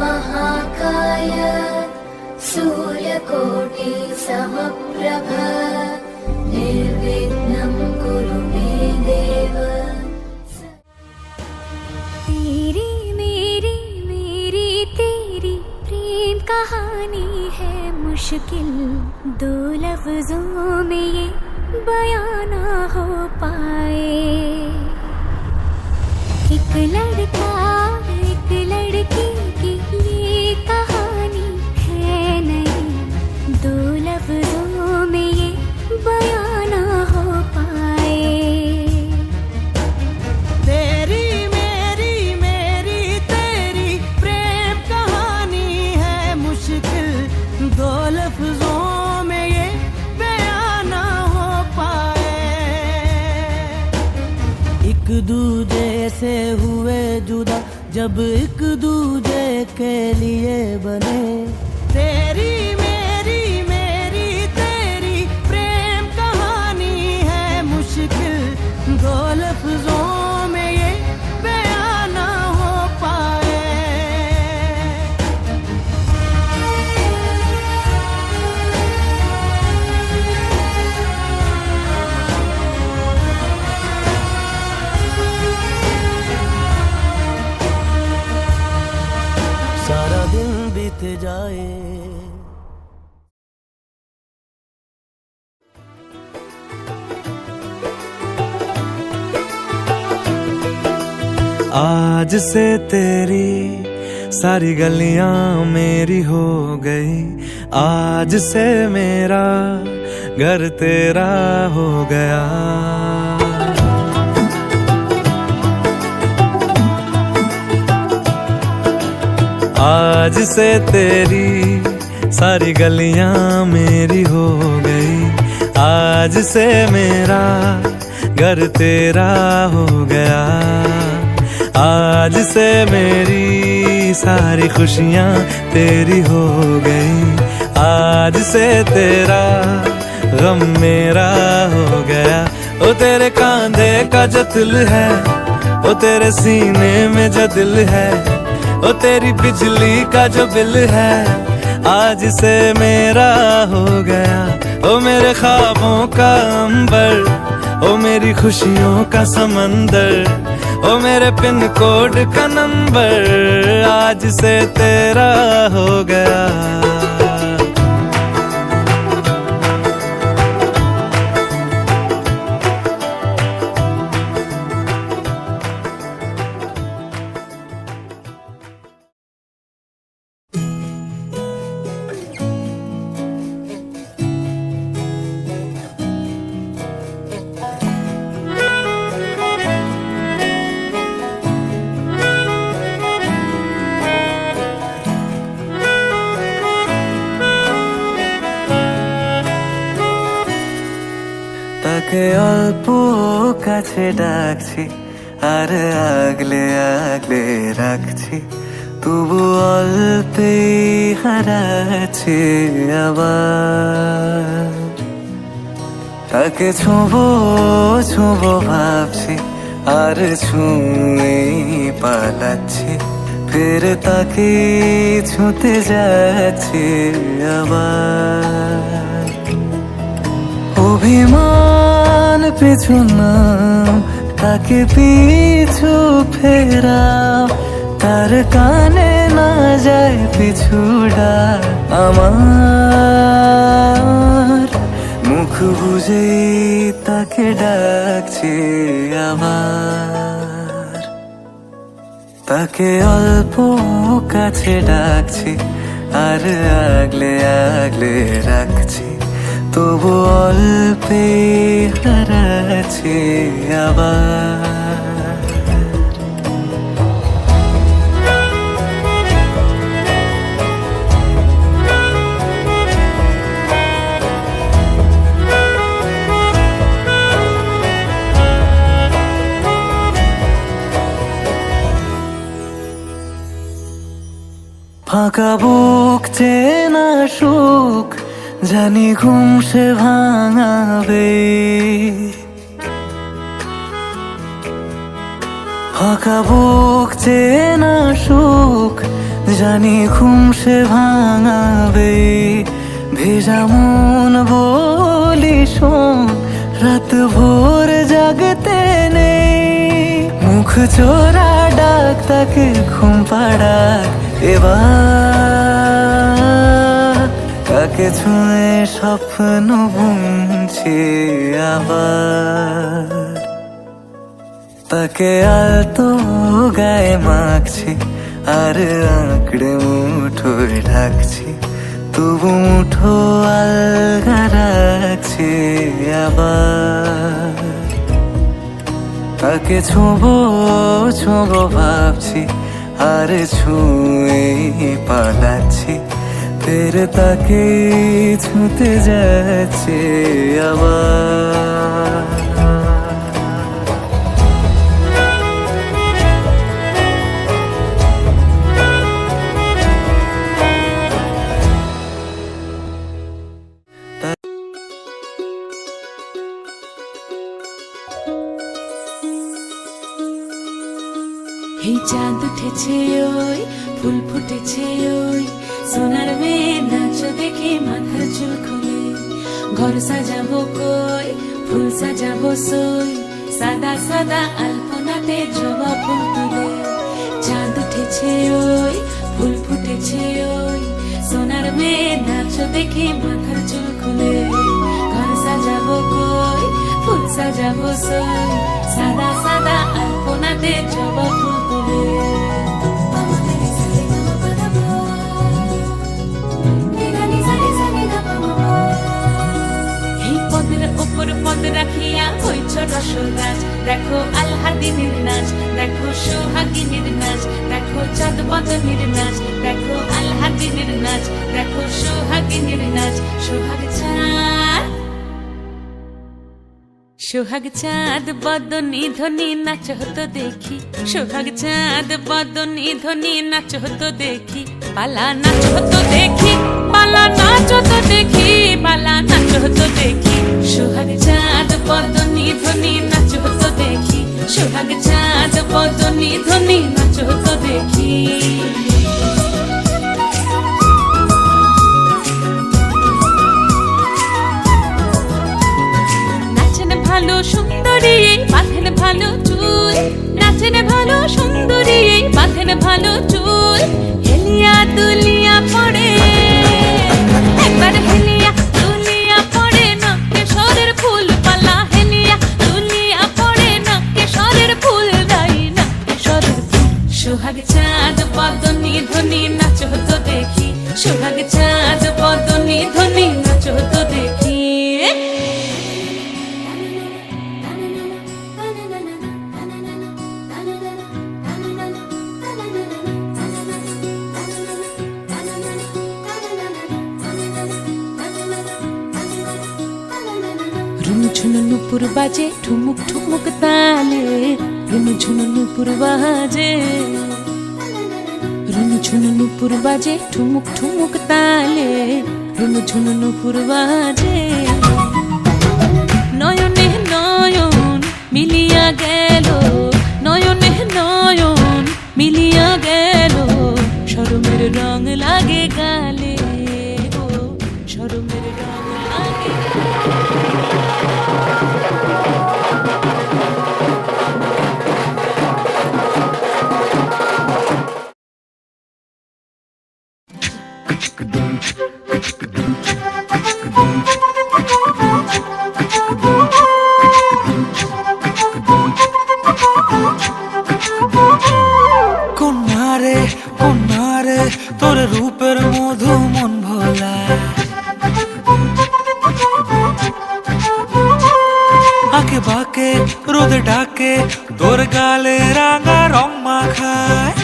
महाकाय सूर्यकोटि समप्रभ निर्विघ्नं कुरु मे देव। तेरी मेरी तेरी प्रेम कहानी है मुश्किल, दो लफ्जों में ये बयां ना हो पाए। एक लड़का एक लड़की की ये कहानी है नहीं, दो लफ्जों में ये बयां ना हो पाए। तेरी मेरी तेरी प्रेम कहानी है मुश्किल, दो लफ्जों में ये बयां ना हो पाए। एक दूजे से हुए जुदा जब एक दूजे के लिए बने। तेरी मेरी तेरी प्रेम कहानी है मुश्किल, दो लफ्जों में ये बयां ना हो पाए। सारा दिन बीत जाए आज से तेरी सारी गलियां मेरी हो गई, आज से मेरा घर तेरा हो गया। आज से तेरी सारी गलियां मेरी हो गई, आज से मेरा घर तेरा हो गया। आज से मेरी सारी खुशियां तेरी हो गई, आज से तेरा गम मेरा हो गया। ओ तेरे कांधे का जो दिल है, ओ तेरे सीने में जो दिल है, ओ तेरी बिजली का जो बिल है, आज से मेरा हो गया। ओ मेरे ख्वाबों का अंबर, ओ मेरी खुशियों का समंदर, ओ मेरे पिन कोड का नंबर, आज से तेरा हो गया। তাকে অল্প কাছে ডাকছি আর আগলে আগলে রাখছি, তবু অল্পে হারাচ্ছি আবার। তাকে ছোঁবো ছোঁবো ভাবছি আর ছুঁয়ে পালাচ্ছি, ফের তাকে ছুঁতে যাচ্ছি আবার। অভিমান পিছু নাম, তাকে পিছু ফেরাও, তার কানে না যায় পিছু ডাক আমার। মুখ বুঝেই তাকে ডাকছি আবার। তাকে অল্প কাছে ডাকছি আর আগলে আগলে রাখছি, তবু অল্পে হারাচ্ছি আবার। ফাঁকা বুক চেনা সুখ জানি ঘুম সে ভাঙাবে, ফাঁকা বুক চেনা সুখ জানি ঘুম সে ভাঙাবে ভেজা মন বলি শোন রাত ভোর জাগতে নেই মুখ চোরা ডাক তাকে ঘুম পাড়াক এবার তাকে ছুঁয়ে স্বপ্ন বুনছি আবার তাকে আলতো গায়ে মাখছি আর আঁকড়ে মুঠোয় ঢাকছি তবু মুঠো আলগা রাখছি আবার তাকে ছোঁবো ছোঁবো ভাবছি আর ছুঁয়ে পালাচ্ছি ফের তাকে ছুঁতে যাচ্ছে আবার এই চাঁদ উঠেছে ওই ফুল ফুটেছে ওই সোনার মেয়ে নাচ দেখে মাথার চুল খুলে ঘর সাজাবো কই ফুল সাজাবো সই সাদা সাদা আলপনাতে জবা ফুল তুলে চাঁদ উঠেছে ওই ফুল ফুটেছে ওই সোনার মেয়ে নাচ দেখে মাথার চুল খুলে ঘর সাজাবো কই ফুল সাজাবো সই সাদা সাদা আলপনাতে জবা ফুল তুলে এই পদের ওপর পদ রাখিয়া হইছ রসরাজ দেখো আলহাদিনীর নাচ দেখো সোহাগিনীর নাচ দেখো চাঁদ বদনীর নাচ দেখো আলহাদিনীর নাচ দেখো সোহাগিনীর নাচ সোহাগ চাঁদ সোহাগ চাঁদ বদনী ধ্বনি নাচ হতো দেখি সোহাগ চাঁদ বদনী ধ্বনি নাচ হতো দেখি পালা নাচ হতো দেখি পালা নাচ হতো দেখি পালা নাচ হতো দেখি সোহাগ চাঁদ বদনী ধ্বনি নাচ হতো দেখি সোহাগ চাঁদ বদনী ধ্বনি নাচ হতো দেখি ভালো সুন্দরী বাঁধেন ভালো চুল নাচেন ভালো সুন্দরী বাঁধেন ভালো চুল হেলিয়া দুলিয়া পড়ে একবার হেলিয়া দুলিয়া পড়ে নকে সরের ফুল পালা হেলিয়া দুলিয়া পড়ে নকে সরের ফুল দাই নকে সরের ফুল সোহাগ চাঁদ বদনী ধ্বনি নাচ হতো দেখি সোহাগ চাঁদ বদনী ধ্বনি নাচ হতো দেখি ঝুনু নুপুর বাজে ঠুমুক ঠুমুক তালে রুনু ঝুনু নুপুর বাজে রুনু ঝুনু নুপুর বাজে ঠুমুক ঠুমুক তালে রুনু ঝুনু নুপুর বাজে নয়নে নয়ন মিলিয়া গেল নয়নে নয়ন মিলিয়া গেল শরমের রং লাগে গালে গো শরমের রং লাগে কন্যারে তোর রূপের মধু মন ভোলা আঁকে বাঁকে রোদে ডাকে তোর গালে রাঙা রং মাখায়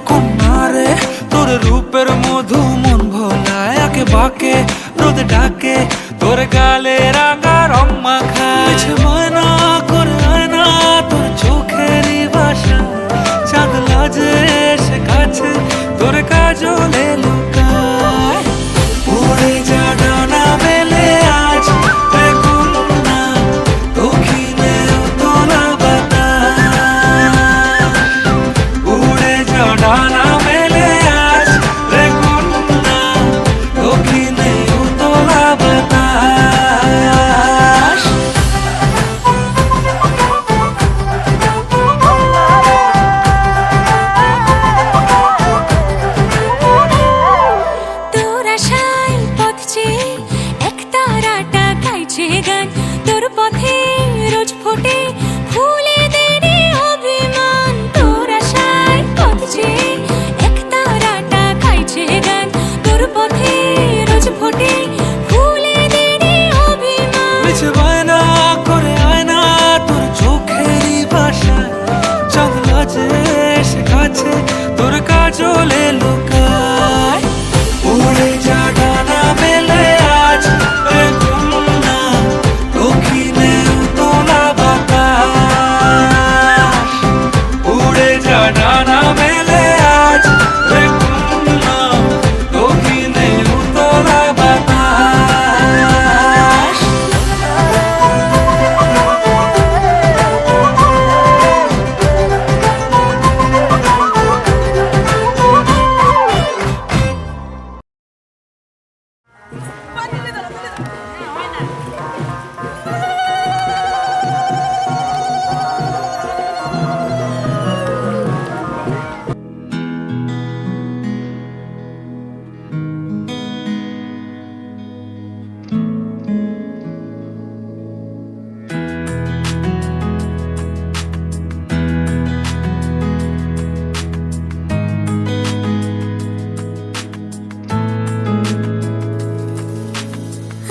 কন্যারে তোর রূপের মধু মন ভোলায় আঁকে বাঁকে রোদে ডাকে তোর গালে রাঙা রং মাখায় মানা করে আয়না তোর চোখেরই বাসা চাঁদ লাজে সে কাছে তোর কাজলে লুকায় উড়ে যা ডানা মেলে আজ দেখুন না দক্ষিণে তোলা বাতাস কাছে তোর কাজলে লুকায় উড়ে যা ডানা মেলে আজ রে কন্যা দক্ষিণে উতলা বাতাস উড়ে যা ডানা মেলে আজ রে কন্যা দক্ষিণে উতলা বাতাস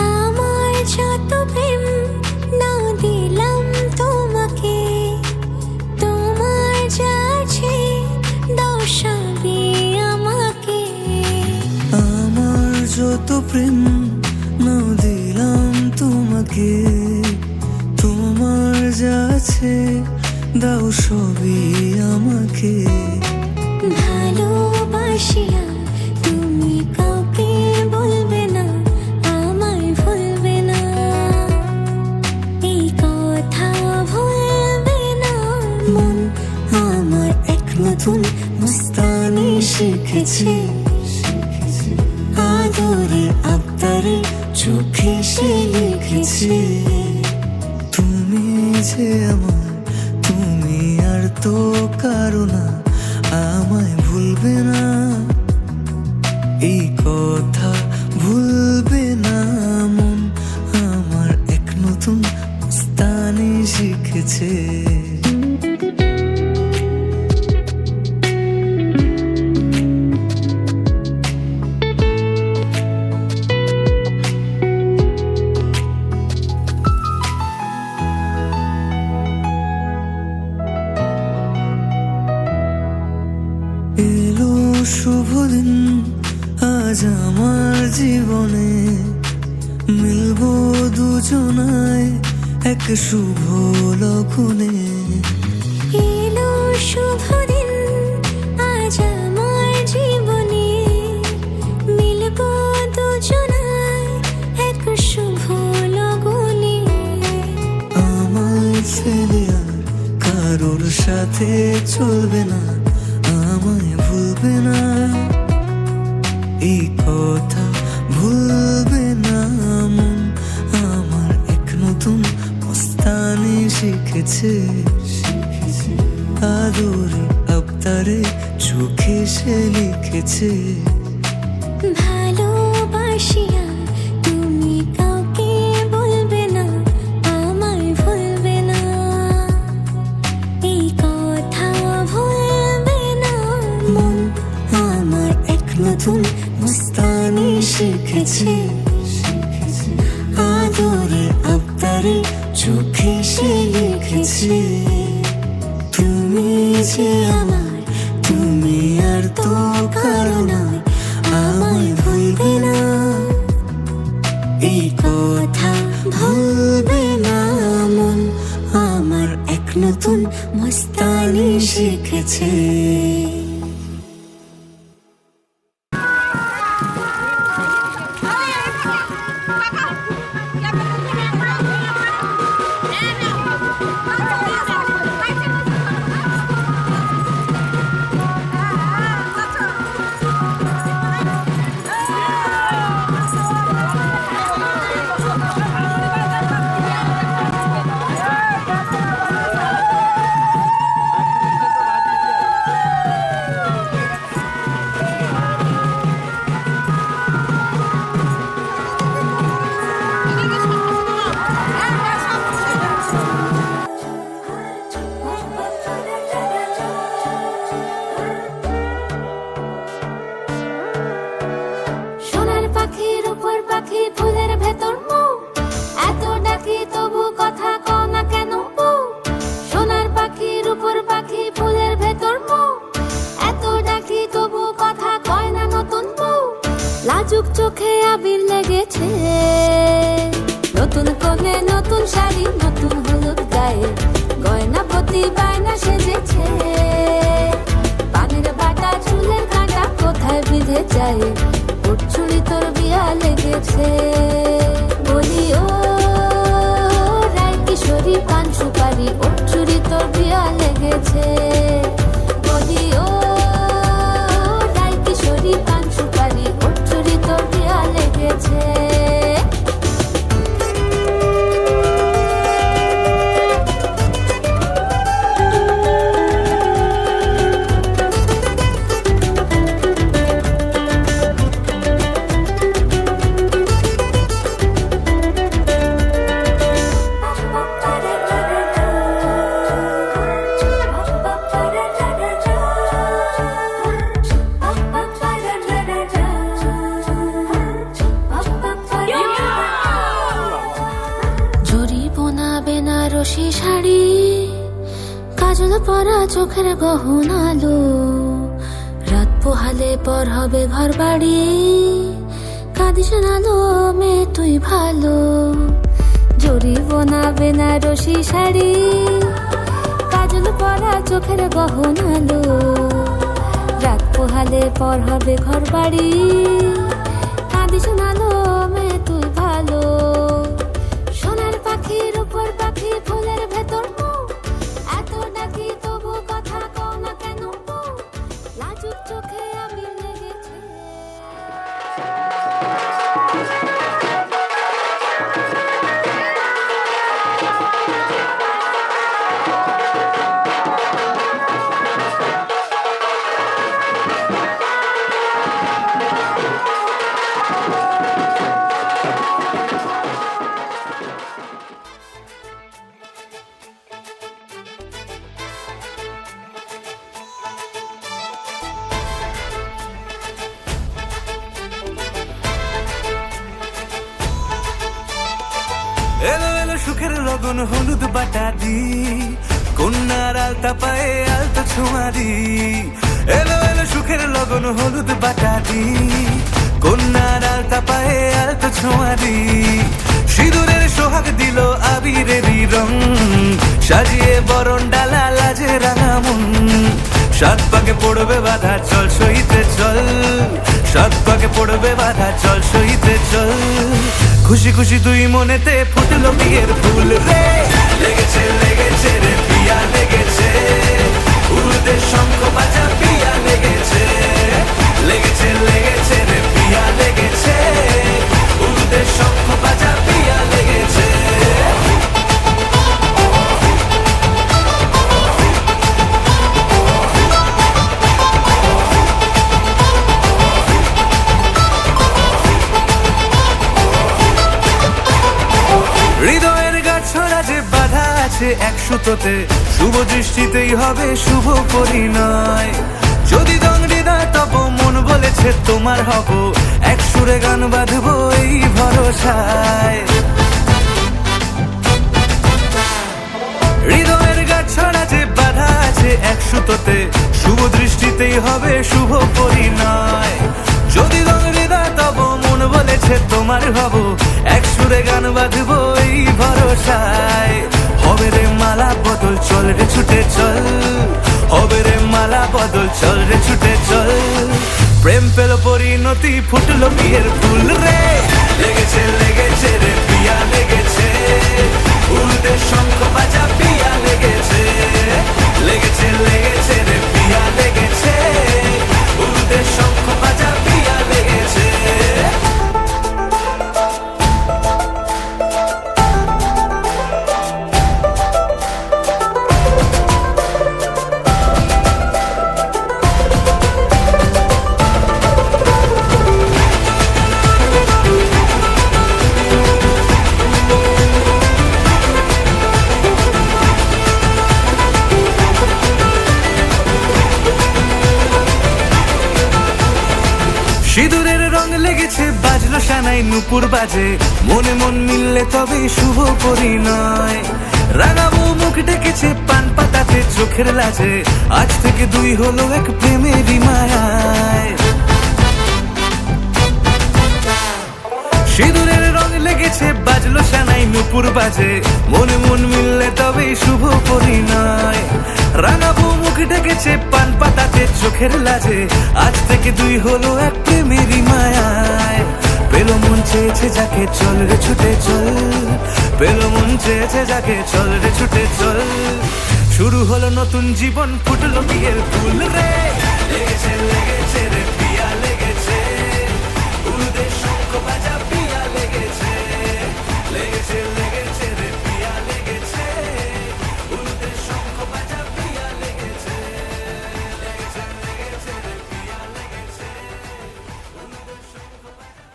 আমার যত প্রেম না দিলাম তোমাকে তোমার যা আছে দাও সবই আমাকে আমার যত প্রেম না দিলাম তোমাকে তোমার যা আছে দাও সবই আমাকে ভালোবাসিয়া তুমি কাউকে বলবে না আমায় ভুলবে না এই কথা ভুলবে না মন আমার এক নতুন মস্তানি শিখেছে আদরে আবদারে চোখে সে লিখেছে তুমি যে আমার তুমি আর তো কারো না আমায় ভুলবে না এই কথা ভুলবে না মন আমার এক নতুন মস্তানি শিখেছে এলো শুভ দিন আজ আমার জীবনে মিলবো দুজনায় এক শুভ লগনে এলো শুভ দিন আজ আমার জীবনে মিলব দুজনায় এক শুভ লগনে আমায় ফেলে আর কারোর সাথে চলবে না আমায় ভুলবে না এই কথা ভুলবে না মন আমার এক নতুন মস্তানি শিখেছে আদরে আবদারে চোখে সে লিখেছে ভালোবাসিয়া তুমি কাউকে বলবে না আমায় ভুলবে না এই কথা ভুলবে না মন আমার এক নতুন মস্তানি শিখেছে আদরে আবদারে চোখে সে লিখেছে তুমি যে আমার তুমি আর তো কারো নয় আমায় ভুলবে না এই কথা ভুলবে না মন আমার এক নতুন মস্তানি শিখেছে চোখে চাই, ওর চুড়ি তোর বিয়া লেগেছে। বলি ও রায় কিশোরী পান সুপারি, ওর চুড়ি তোর বিয়া লেগেছে। বলি ও রায় কিশোরী পান সুপারি, ওর চুড়ি তোর বিয়া লেগেছে। বেনারসি শাড়ি, কাজল পরা চোখের গহনালো, রাত পোহালে পর হবে ঘর বাড়ি, কাঁদিস নালো মেয়ে তুই ভালো। জরি বোনা বেনারসি শাড়ি, কাজল পরা চোখের গহনালো, রাত পোহালে পর হবে ঘর বাড়ি, কাঁদিস নালো মেয়ে তুই ভালো। সোনার পাখির উপর পাখি, ফুলের ভেতর মুখ, এত ডাকি তবু কথা কও না কেন? লাজুক চোখে আমি লেগেছে। এলো এলো সুখের লগন হলুদ বাটা দি, কন্যার আলতা পায়ে আলতা ছোঁয়া দি। এলো এলো সুখের লগন হলুদ বাটা দি, কন্যার আলতা পায়ে আলতা ছোঁয়া দি। সিঁদুরের সোহাগ দিল আবিরেরই রং, সাজিয়ে বরণ ডালা লাজে রাঙা মন। সাত পাকে পড়বে বাধা চল সইতে চল, সাত পাকে পড়বে বাধা চল সইতে চল। খুশি খুশি দুই মনেতে ফুটলো বিয়ের ফুল রে, লেগেছে লেগেছে রে পিয়া লেগেছে, উড়তে শঙ্খ বাজা পিয়া লেগেছে। লেগেছে লেগেছে রে পিয়া লেগেছে, উড়তে শঙ্খ বাজা পিয়া লেগেছে। হৃদয়ের গাছড়া যে বাধা আছে এক সুতোতে, শুভ দৃষ্টিতেই হবে শুভ পরিণয়। যদি দংডিদা তব মন বলেছে তোমার হব, এক সুরে গান বাঁধবো এই ভরসায়। হৃদয়ের গাছড়া যে বাধা আছে এক সুতোতে, শুভ দৃষ্টিতেই হবে শুভ পরিণয়। যদি দংডিদা তব মন বলেছে তোমার হব, এক সুরে গান বাঁধবো এই ভরসায়। হবে রে মালা বদল চল রে ছুটে চল, হবে রে মালা বদল চল রে ছুটে চল। প্রেম পেল পরিণতি ফুটলো বিয়ের ফুল রে, লেগেছে লেগেছে রে পিয়া লেগেছে, উড়তে শঙ্খ বাজা পিয়া লেগেছে। লেগেছে লেগেছে রে পিয়া লেগেছে, উড়তে শঙ্খ বাজা পিয়া লেগেছে। সিঁদুরের রং লেগেছে বাজলো সানাই নুপুর বাজে, মনে মন মিললে তবে শুভ পরিণয়। রাঙাবো মুখ ডেকেছে পান পাতাতে চোখের লাজে, আজ থেকে দুই হলো এক প্রেমেরই মায়ায়। সিঁদুরের রং লেগেছে বাজলো সানাই নুপুর বাজে, মনে মন মিললে তবে শুভ পরিণয়। রাঙাবো মুখ ডেকেছে পান পাতাতে চোখের লাজে, আজ থেকে দুই হলো এক প্রেমেরই মায়ায়। পেলো মন চেয়েছে যাকে চল রে ছুটে চল, পেলো মন চেয়েছে যাকে চল রে ছুটে চল। শুরু হলো নতুন জীবন, ফুটলো বিয়ের ফুল রে। লেগেছে লেগেছে রে পিয়া লেগেছে, উলুদের শঙ্খ বাজা পিয়া লেগেছে। লেগেছে লেগেছে রে পিয়া লেগেছে, উলুদের শঙ্খ বাজা পিয়া লেগেছে। লেগেছে লেগেছে রে পিয়া লেগেছে, উলুদের শঙ্খ বাজা।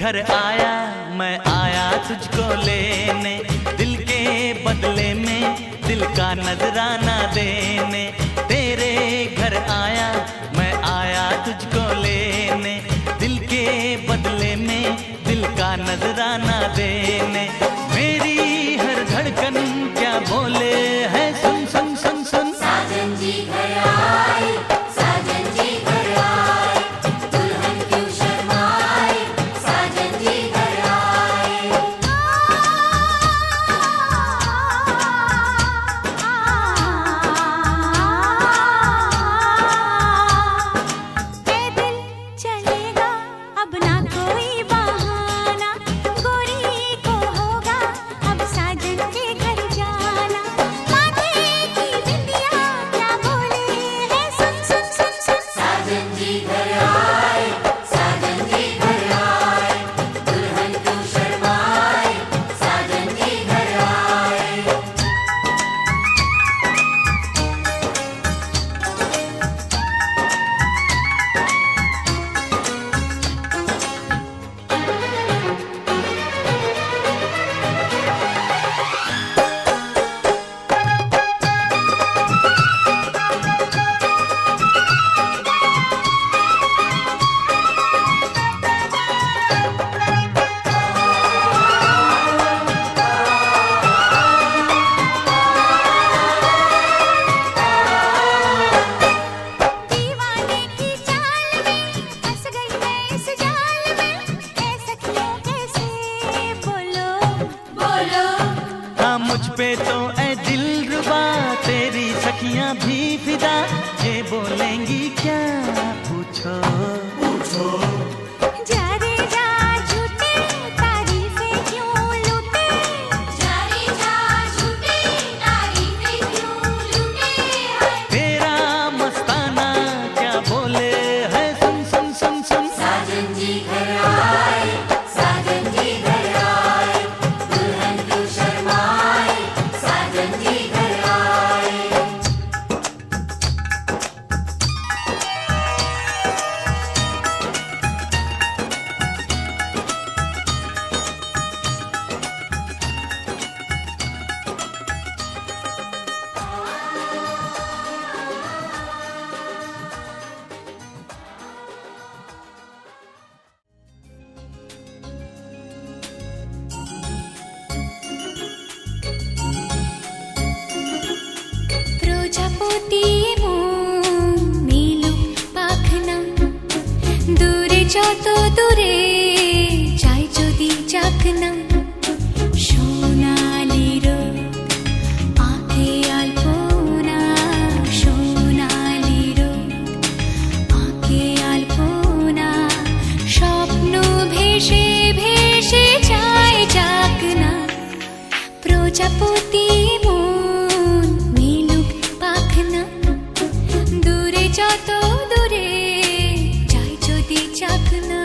घर आया मैं आया तुझको लेने, दिल के बदले में दिल का नजराना देने। तेरे घर आया मैं आया तुझको लेने, दिल के बदले में दिल का नजराना देने। मेरी हर धड़कन क्या बोले है सुन सुन सुन सुन। साजन जी घर आए, साजन जी घर आए, दुल्हन क्यों शर्माए, साजन जी घर आए। ये दिल चलेगा अब ना कोई बहाना, गोरी को होगा अब साजन के घर जाना। माथे की बिंदिया क्या बोले है सुन सुन सुन सुन। साजन जी घर आए, साजन जी घर आए, दुल्हन क्यों शर्माए, साजन जी घर आए। दीवाने की चाल में फंस गई मैं इस जाल में, ऐसा क्यों कैसे बोलो बोलो हाँ मुझ पे तो ऐ दिलरुबा तेरी सखियां भी फिदा, ये बोलेंगी क्या पूछो। जा रे जा झूठे तारीफें क्यों लूटे, जारी जा झूठी तारीफें क्यों लूटे हैं। तेरा मस्ताना क्या बोले है सुन सुन सुन सुन। साजन जी घर आए, साजन जी घर आए, दुल्हन क्यों शर्माए, साजन जी घर आए। প্রজাপতি মন নীলুক পাখনা, দূরে যত দূরে যাই যদি যাক না। সোনালি রোদ আঁকে আলপনা, সোনালি রোদ আঁকে আলপনা। স্বপ্ন ভেসে ভেসে যায় যাক না। প্রজাপতি মন নীলুক পাখনা, দূরে যত দূরে যাই যদি যাক না।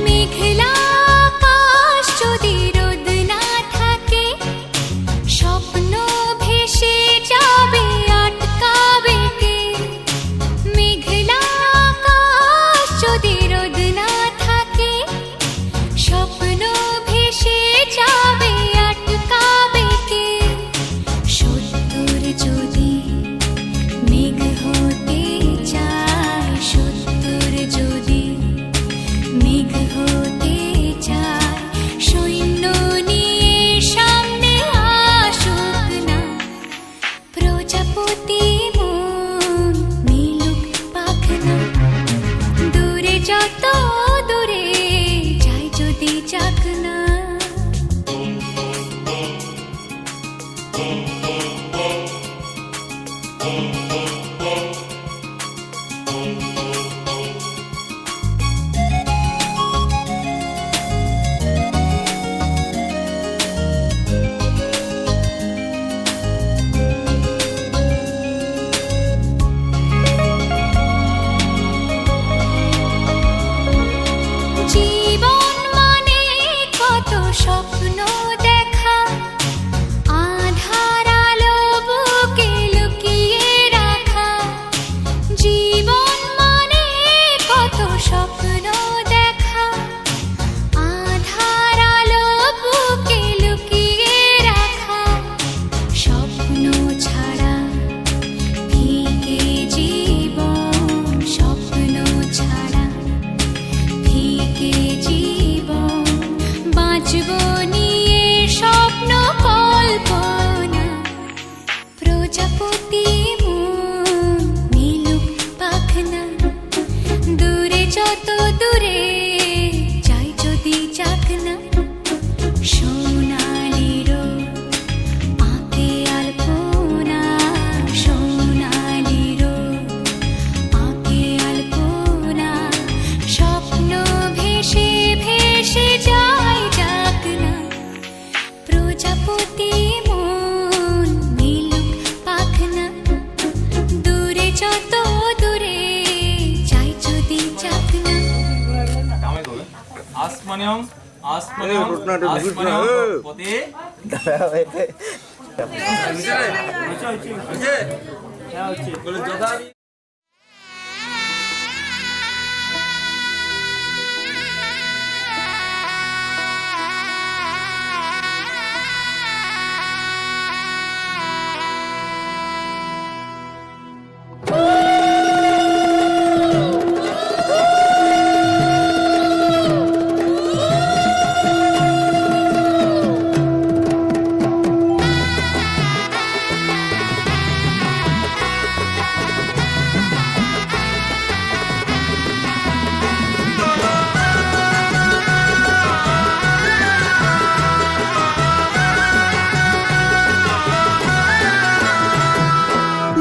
মেঘলা আকাশ যদি রোদ না থাকে, যাক না। জীবন মানে কত স্বপ্ন দেখা, আধার আলো বুকে লুকিয়ে রাখা। জীবন মানে কত স্বপ্ন দেখা, আধার আলো বুকে লুকিয়ে রাখা। স্বপ্ন ছাড়া ফিকে জীবন, স্বপ্ন ছাড়া ফিকে জীবন। বাঁচব নিয়ে স্বপ্ন কল্পনা, প্রজাপতি মন মিলুক পাখনা। দূরে যত দূরে যাই যদি যাক না। সোনালি রোদ আঁকে আলপনা, সোনালি রোদ আঁকে আলপনা। স্বপ্ন ভেসে ভেসে যায় যাক না। প্রজাপতি মন মিলুক পাখনা, দূরে যত দূরে যাই যদি যাক না। আসমানিয়ম আসমানিয়ম আসমানিয়ম পদে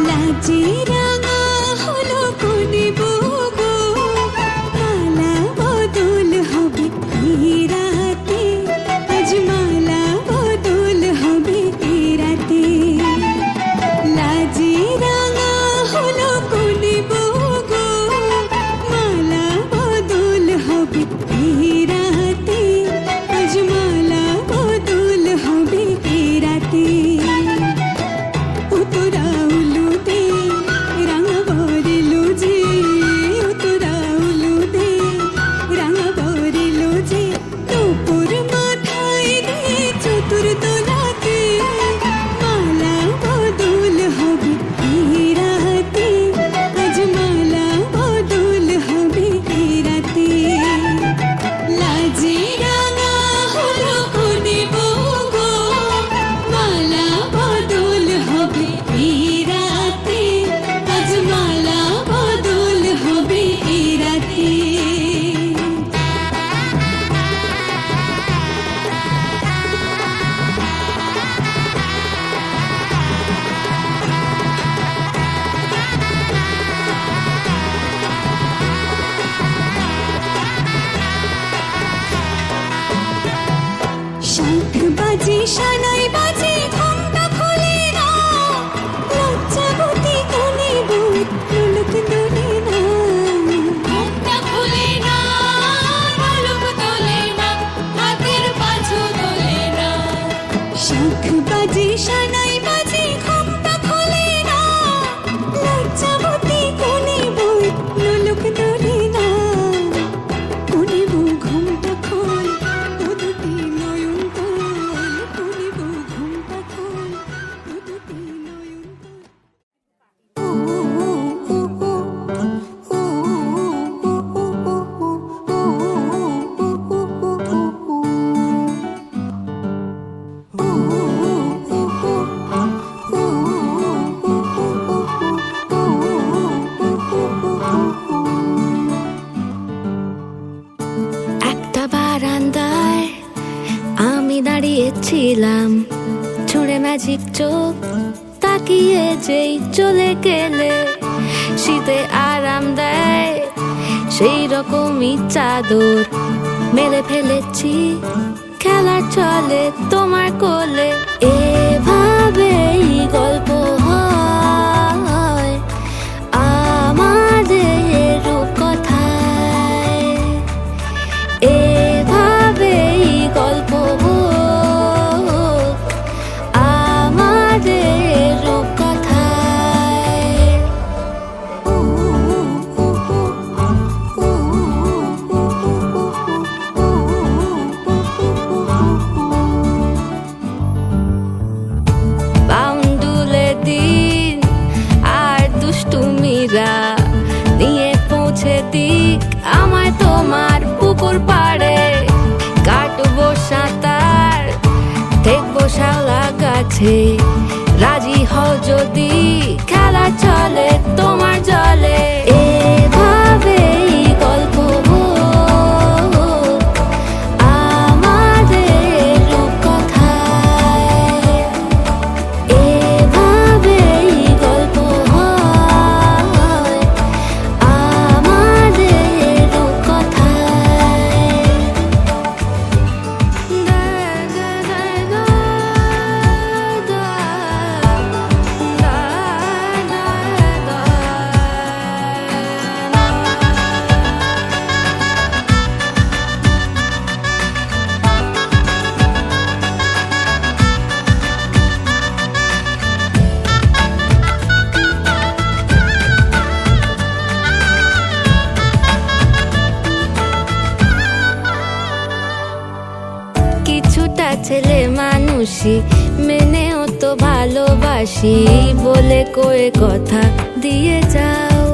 লাজে রাঙা হলো কোনে বগো, মালা বদল হবে এই রাতে। আজ মালা বদল হবে এই রাতে। লাজে রাঙা হলো কোনে বগো, মালা বদল হবে এই রাতে। আজ মালা বদল হবে এই রাতে। উতরা উলুদে রাঙা বরিলো যে, উতরা উলুদে রাঙা বরিলো যে। দুপুর মাথায় দিয়ে চতুর দোলাকে, মালা বদল হবে এই রাতে। আজ মালা বদল হবে এই রাতে। লাজে রাঙা হলো কোনে বগো, মালা বদল হবে এই রাতে। আজ মালা বদল হবে এই রাতে। শাঁখ বাজে সানাই বাজে ঘুমটা খোলে না। লজ্জাবতী কোনে বউ ঢোলক দোলে না। ঘুমটা খোলে না, ঢোলক দোলে না, হাতের পাঁজু দোলে না। শাঁখ বাজে সানাই বাজে ঘুমটা খোলে না। লজ্জাবতী কোনে বউ ঢোলক দোলে না। কোনে বউ ঘুমটা খোল, ও দুটি নয়ন তোল। কোনে বউ দাঁড়িয়েছিলাম, ছুঁড়ে ম্যাজিক চোখ তাকিয়ে যেই চলে গেলে, শীতে আরাম দেয় সেই রকমই চাদর মেলে ফেলেছি, খেলার চলে তোমার কোলে। এভাবেই গল্প হয় আমাদের রূপকথায়, এভাবেই গল্প হোক আমাদের রূপকথায়। বাউন্ডুলে দিন আর দুষ্টুমিরা নিয়ে পৌঁছে দিক আমায় তোমার পুকুর পাড়ে, কাটবো সাঁতার দেখবো শাওলা গাছে, রাজি হও যদি খেলা চলে তোমার জলে। এভাবেই গল্প হোক আমাদের রূপকথায়, এভাবেই গল্প হয় আমাদের রূপকথায়। কিছুটা ছেলে মানুষই মেনেও তো ভালোবাসি, বলে কয়ে কথা দিয়ে যাও।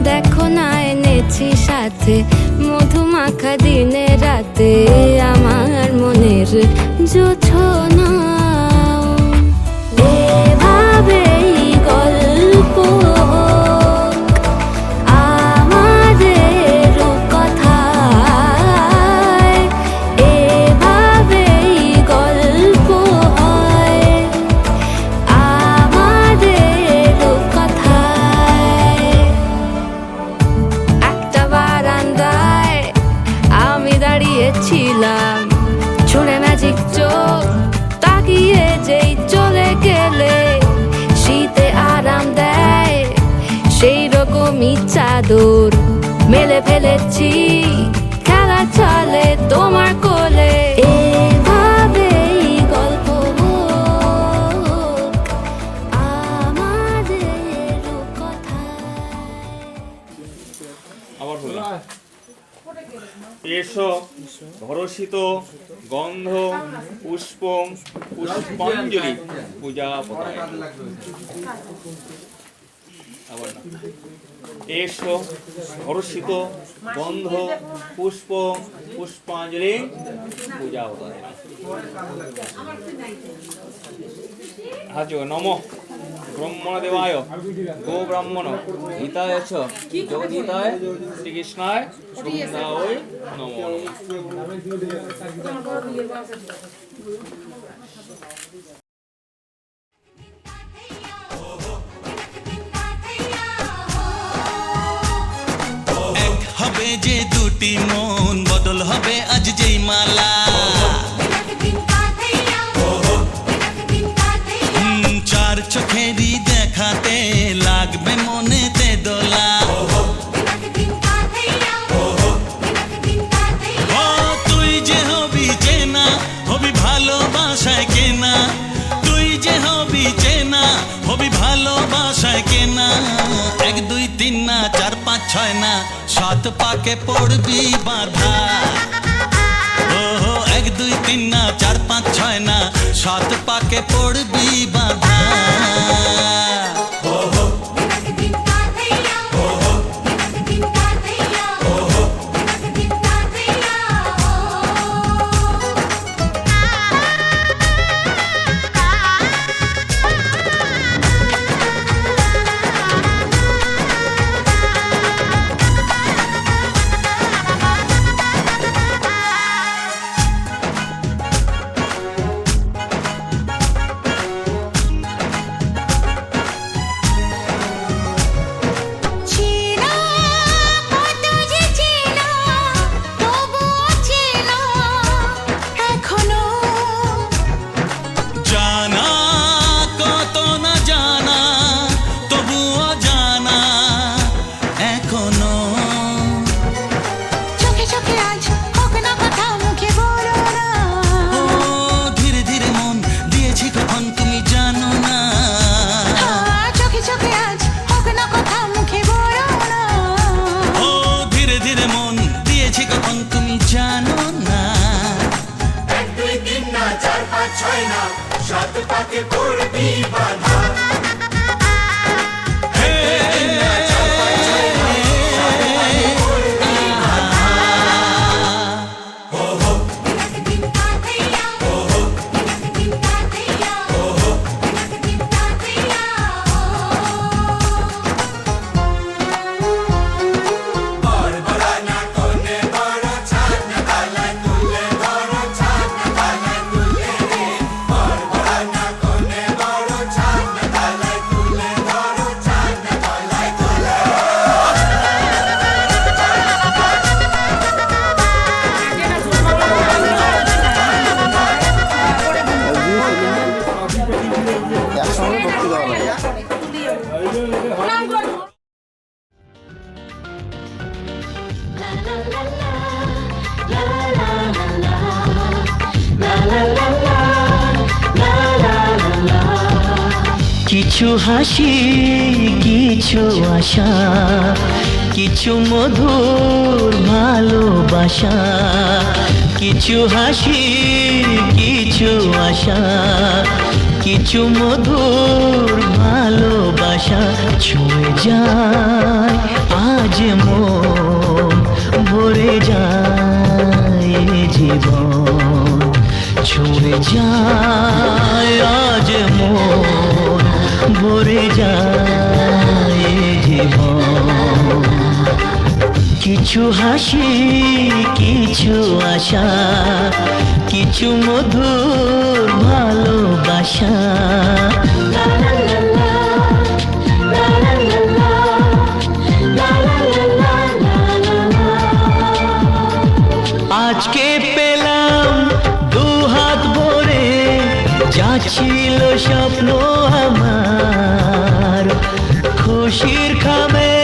দেখো না এনেছি সাথে মধুমাখা দিনে রাতে আমার মনের জোছনা। এভাবেই গল্প হোক আমাদের রূপকথায়, এভাবেই গল্প হয় আমাদের রূপকথায়। একটা বারান্দায় আমি দাঁড়িয়েছিলাম, ছুঁড়ে ম্যাজিক চোখ তাকিয়ে যেই চলে গেলে, শীতে আরাম দেয় সেই রকমই চাদর মেলে ফেলেছি, খেলা চলে তোমার কোলে। এভাবেই গল্প হোক আমাদের রূপকথায়। আবার বললাম, এসো ধরসিত গন্ধ পুষ্প পুষ্পাঞ্জলি পূজা পতায়। আবার না, এসো ধরসিত গন্ধ পুষ্প পুষ্পাঞ্জলি পূজা পতায়। হাজ নম ব্রহ্মণ দেবায় গো ব্রাহ্মণ হিতায় চ জগদ্ধিতায় শ্রীকৃষ্ণায় গোবিন্দায় নমো নমঃ। এক হবে যে দুটি মন, বদল হবে আজ যেই মালা। চার চোখেরই দেখাতে লাগবে মনেতে দোলা। ও তুই যে হবি চেনা, হবি ভালোবাসায় কেনা, তুই যে হবি চেনা, হবি ভালোবাসায় কেনা। 1 2 3 না 4 5 6 না 7 পাকে পড়বি বাধা। ও 1 2 3 না 4 5 6 না 7 পাকে পড়বি বাধা। কিছু হাসি কিছু আশা কিছু মধুর ভালোবাসা কিছু হাসি কিছু আশা কিছু মধুর ভালোবাসা ছুঁয়ে যায় আজ মন ভরে যায় জীবন ছুঁয়ে যায় আজ মন ভরে যায় জীবন কিছু হাসি কিছু আশা কিছু মধুর ভালোবাসা আজকে পেলাম দু হাত ভরে যা ছিল স্বপ্ন আমার খুশির খামে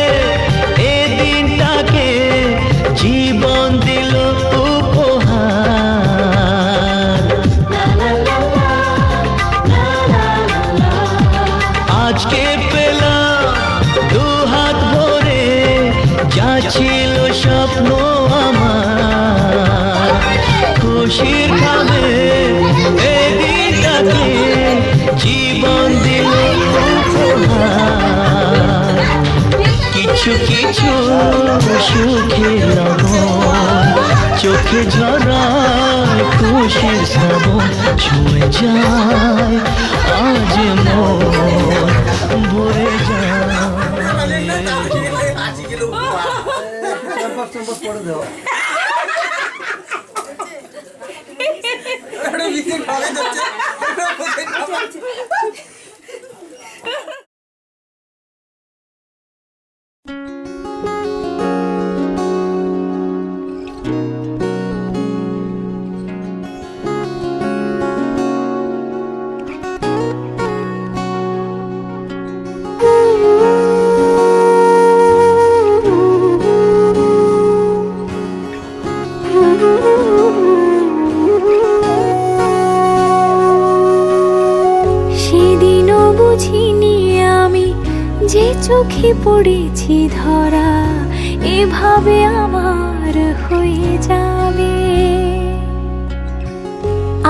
এ দিনটাকে জীবন দিল উপহার আজকে পেলাম দু হাত ভরে যা ছিল স্বপ্ন আমার খুশির খামে এ দিনটাকে জীবন দিল উপহার কিছু কিছু সুখে লগন চোখে ঝরায় খুশির শ্রাবণ ছুঁয়ে যায় আজ মন ভরে যায় সেদিনও বুঝিনি আমি যে চোখে পড়েছি ধরা এভাবে আমার হয়ে যাবে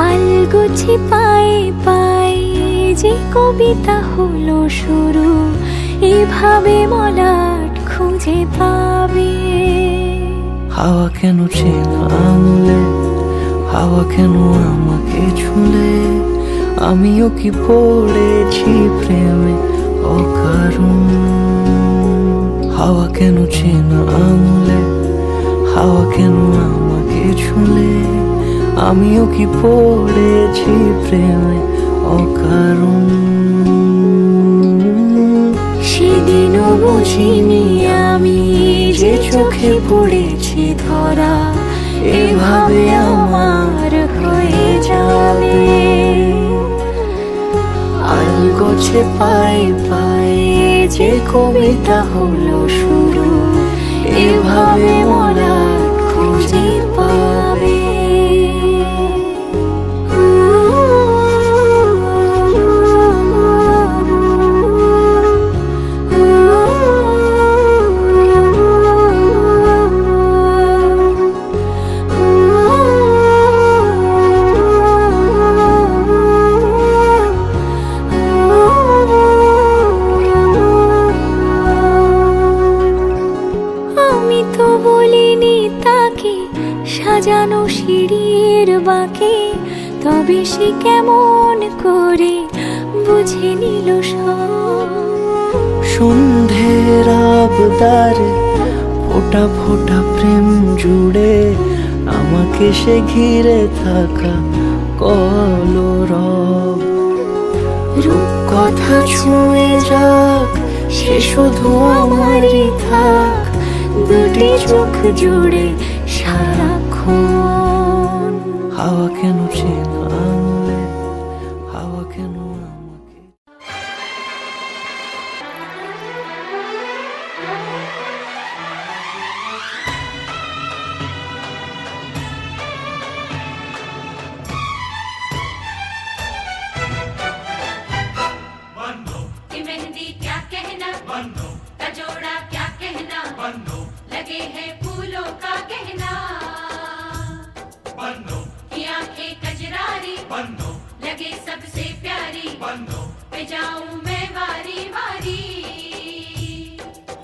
আলগোছে পায়ে পায়ে যে কবিতা হলো শুরু এভাবে মলাট খুঁজে পাবে হাওয়া কেন চেনা আঙুলে হাওয়া কেন আমাকে ছুলে আমিও কি পড়েছি প্রেমে অকারণ হাওয়া কেন চেনা আঙুলে হাওয়া কেন আমাকে ছুলে আমিও কি পড়েছি প্রেমে অকারণ সেদিনও বুঝিনি আমি যে চোখে পড়েছি ধরা এভাবে আমার হয়ে যাবে আলগোছে পায়ে পায়ে যে কবিতা হলো শুরু এভাবে মরা খুঁজে পাবে এলো সিঁড়ির বাঁকে, তবে সে কেমন করে বুঝে নিল সব। সন্ধ্যের আবদারে ফোটা ফোটা প্রেম জুড়ে আমাকে সে ঘিরে থাকা কলরব। রূপ কথা ছুঁয়ে যাক, সে শুধু আমারই থাক, দুটি চোখ জুড়ে সারাক্ষণ। হাওয়া কেন চেনা আঙুলে, হাওয়া কেন আমাকে। कि मेहंदी क्या कहना, का जोड़ा क्या कहना, लगे हैं फूलों का गहना, की आंखें कजरारी, लगे सबसे प्यारी, पे जाऊं मैं वारी वारी।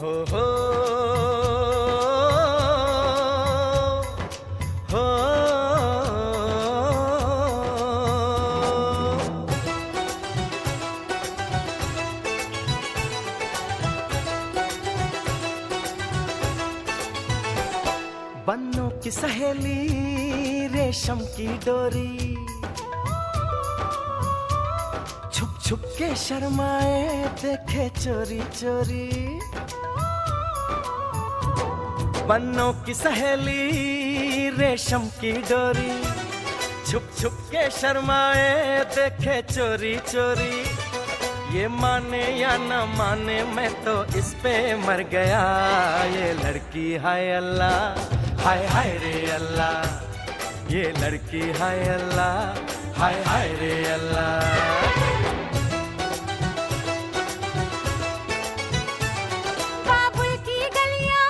हो हो हो बन्नों की सहेली रेशम की डोरी, छुप छुप के शर्माए देखे चोरी चोरी। बन्नों की सहेली रेशम की डोरी, छुप छुप के शर्माए देखे चोरी चोरी। ये माने या न माने मैं तो इस पे मर गया। ये लड़की हाय अल्लाह, हाय हाय रे अल्लाह, ये लड़की हाय अल्लाह, हाय हाय रे अल्लाह। बाबुल की गलियां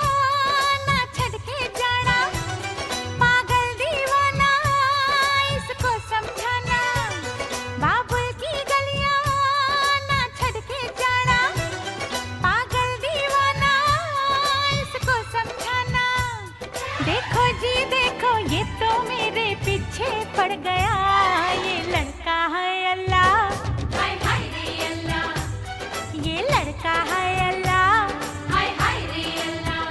ना छड़ के जाना, पागल दीवाना इसको समझाना। बाबुल की गलियां ना छड़ के जाना, पागल दीवाना इसको समझाना। देखो जी देखो, ये तो मेरे पीछे पड़ गया। ये लड़का है अल्लाह, हाय हाय रे अल्लाह, ये लड़का है अल्लाह। हाय हाय रे अल्लाह।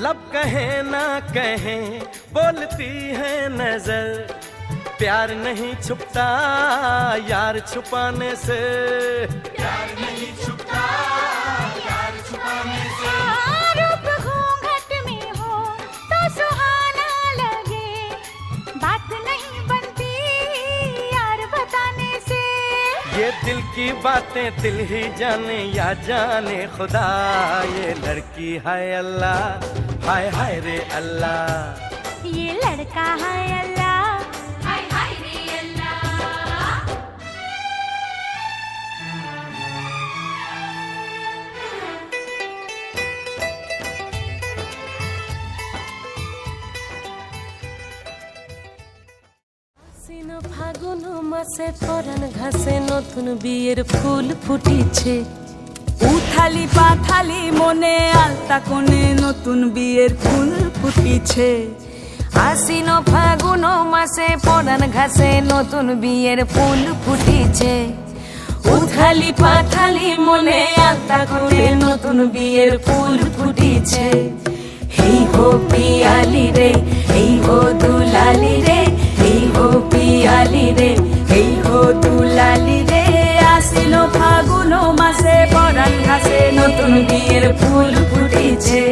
लब कहे ना कहे बोलती है नजर, प्यार नहीं छुपता यार छुपाने से। प्यार नहीं छुपता यार छुपाने से। रूप घूंघट में हो तो सुहाना लगे, बात नहीं बनती यार बताने से। ये दिल की बातें दिल ही जाने या जाने खुदा। ये लड़की हाय अल्लाह, हाय हाय रे अल्लाह, ये लड़का है अल्लाह। हाय हाय रे अल्लाह। আশ্বিন ফাগুন মাসে পরাণ ঘাসে নতুন বিয়ের ফুল ফুটিছে। উথালি পাথালি মনে আলতা কোণে নতুন বিয়ের ফুল ফুটিছে। আশ্বিন ফাগুন মাসে পরাণ ঘাসে নতুন বিয়ের ফুল ফুটিছে। উথালি পাথালি মনে আলতা কোণে নতুন বিয়ের ফুল ফুটিছে। হেই হো পিয়ালি রে, হেই হো দুলালি রে, হেই হো পিয়ালি রে, হেই হো দুলালি রে। আশ্বিন ফাগুন মাসে পরাণ ঘাসে নতুন বিয়ের ফুল ফুটিছে।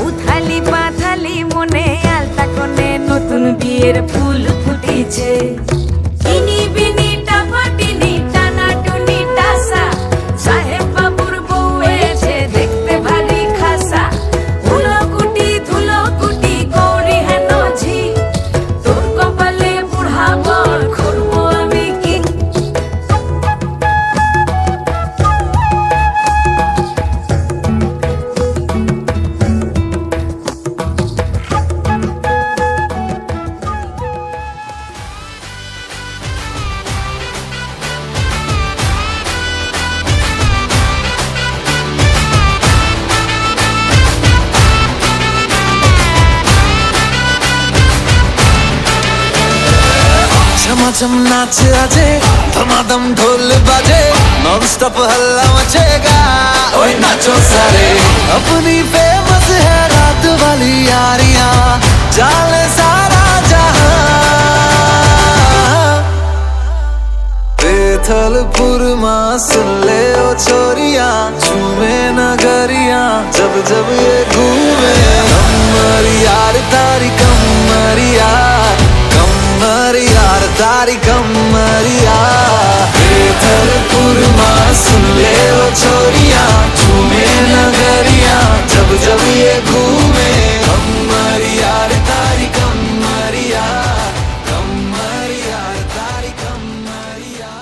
উথালি পাথালি মনে আলতা কোণে নতুন বিয়ের ফুল ফুটিছে। ইনি বিনি টাপাটিনি টানা টুনি টাসা, সাহেব বাবুর বউ এসে দেখতে ভারী খাসা। ধুলো কুটি গৌরী হেন ঝি, তোর কপালে বুড়া বর করবো আমি কি। झमाझम नाच आजे धमाधम ढोल बाजे नॉन स्टॉप हल्ला मचेगा ओए नाचो सारे अपनी फेमस है रात वाली यारियां जाले सारा जहां बेथलपुर मां सुन ले ओ छोरियां झूमे नगरियां जब जब ये घूमे कमर यार तारी कमरिया कमर यार तारी कमरिया बेथलपुर मां सुन ले ओ छोरियां झूमे नगरियां जब जब ये घूमे कमर यार तारी कमरिया कमर यार तारी कमरिया